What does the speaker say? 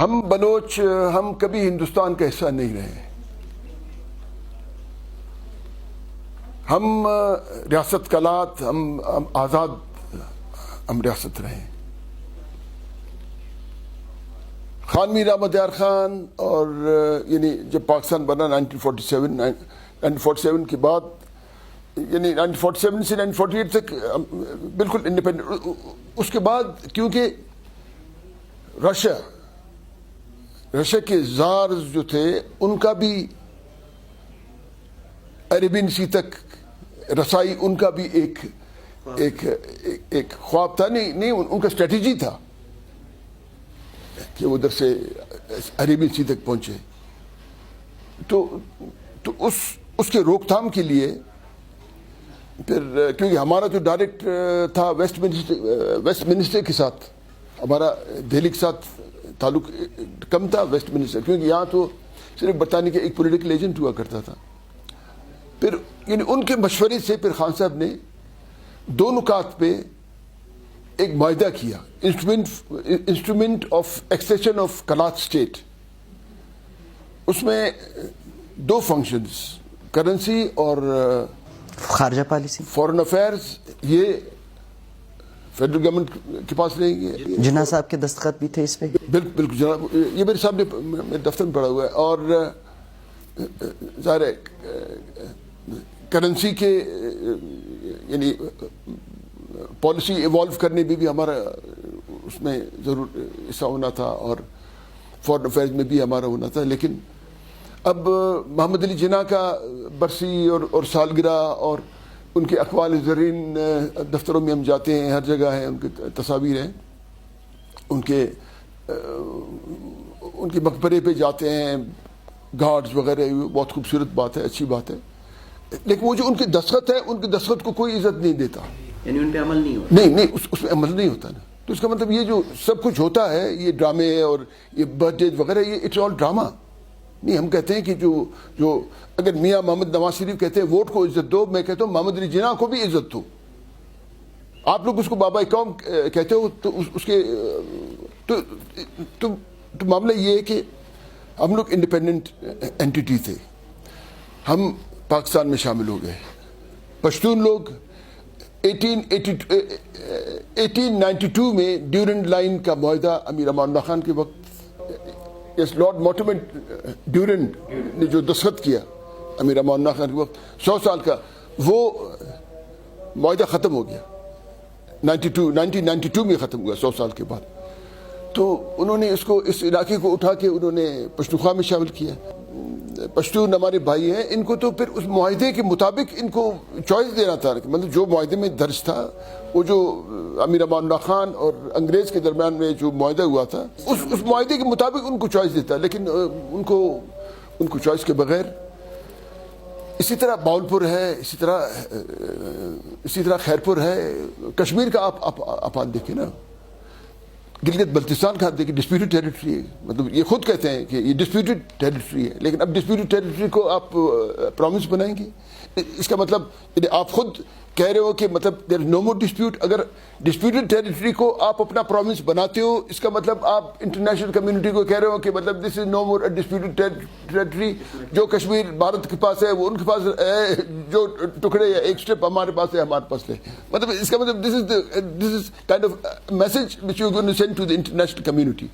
ہم بلوچ ہم کبھی ہندوستان کا حصہ نہیں رہے. ہم ریاست کلات، ہم آزاد ہم ریاست رہے. خان میر احمد یار خان اور یعنی جب پاکستان بنا 1947 کے بعد، یعنی 1947 سے 1948 تک بالکل انڈیپینڈنٹ. اس کے بعد کیونکہ رشیا کے زارز جو تھے ان کا بھی عربین سی تک رسائی، ان کا بھی ایک خواب تھا. نہیں ان کا اسٹریٹجی تھا کہ وہ ادھر سے عربین سی تک پہنچے. تو اس کے روک تھام کے لیے پھر کیونکہ ہمارا جو ڈائریکٹ تھا ویسٹ منسٹر کے ساتھ، ہمارا دہلی کے ساتھ تعلق کم تھا. ویسٹ منسٹر کیونکہ یہاں تو صرف برطانیہ کے ایک پولیٹیکل ایجنٹ ہوا کرتا تھا. پھر یعنی ان کے مشورے سے پھر خان صاحب نے دو نکات پہ ایک معاہدہ کیا، instrument of extension of Kalat state. اس میں دو فنکشنز، کرنسی اور خارجہ پالیسی، فورن افیئرز، یہ فیڈرل گورنمنٹ کے پاس رہیں گے. جناح صاحب کے دستخط بھی تھے اس پہ. بالکل جناب، یہ میرے صاحب نے میرے دفتر میں پڑھا ہوا ہے. اور ظاہر ہے کرنسی کے یعنی پالیسی ایوالو کرنے میں بھی ہمارا اس میں ضرور حصہ ہونا تھا، اور فورن افیئرز میں بھی ہمارا ہونا تھا. لیکن اب محمد علی جناح کا برسی اور سالگرہ اور ان کے اقوال زرین دفتروں میں ہم جاتے ہیں، ہر جگہ ہیں، ان کی تصاویر ہیں، ان کے مقبرے پہ جاتے ہیں، گارڈز وغیرہ. بہت خوبصورت بات ہے، اچھی بات ہے. لیکن وہ جو ان کے دستخط ہے، ان کے دستخط کو کوئی عزت نہیں دیتا. یعنی ان پہ عمل نہیں ہوتا. نہیں اس پہ عمل نہیں ہوتا نا. تو اس کا مطلب یہ جو سب کچھ ہوتا ہے، یہ ڈرامے اور یہ برتھ ڈے وغیرہ، یہ اٹس آل ڈرامہ. نہیں، ہم کہتے ہیں کہ جو اگر میاں محمد نواز شریف کہتے ہیں ووٹ کو عزت دو، میں کہتا ہوں محمد علی جناح کو بھی عزت دو. آپ لوگ اس کو بابا قوم کہتے ہو، تو اس کے تو معاملہ یہ ہے کہ ہم لوگ انڈیپینڈنٹ اینٹیٹی تھے. ہم پاکستان میں شامل ہو گئے. پشتون لوگ 1892 میں ڈیورنڈ لائن کا معاہدہ امیر امان اللہ خان کے وقت، لارڈ مارٹن ڈیورنڈ نے جو دستخط کیا امیر امان اللہ خان کے وقت، 100 سال کا وہ معاہدہ ختم ہو گیا. 1992 میں ختم ہوا، 100 سال کے بعد. تو انہوں نے اس علاقے کو اٹھا کے انہوں نے پشتونخوا میں شامل کیا. پشتون ہمارے بھائی ہیں، ان کو تو پھر اس معاہدے کے مطابق ان کو چوائس دینا تھا. مطلب جو معاہدے میں درج تھا، وہ جو امیر امان اللہ خان اور انگریز کے درمیان میں جو معاہدہ ہوا تھا، اس معاہدے کے مطابق ان کو چوائس دیتا. لیکن ان کو چوائس کے بغیر، اسی طرح باولپور ہے، اسی طرح خیرپور ہے. کشمیر کا آپ دیکھیں نا، گلگت بلتستان کا دیکھیں، ڈسپیوٹڈ ٹیریٹری ہے. مطلب یہ خود کہتے ہیں کہ یہ ڈسپیوٹڈ ٹیریٹری ہے. لیکن اب ڈسپیوٹڈ ٹیریٹری کو آپ پرومس بنائیں گے. اس کا مطلب آپ خود کہہ رہے ہو کہ مطلب دیر از نو مور ڈسپیوٹ. اگر ڈسپیوٹڈ ٹیریٹری کو آپ اپنا پرومس بناتے ہو، اس کا مطلب آپ انٹرنیشنل کمیونٹی کو کہہ رہے ہو کہ مطلب this is know more disputed territory. جو کشمیر بھارت کے پاس ہے وہ ان کے پاس ہے، جو ٹکڑے یا ایک اسٹرپ ہمارے پاس ہے ہمارے پاس ہے. مطلب اس کا مطلب this is kind of message which you are going to send to the international community.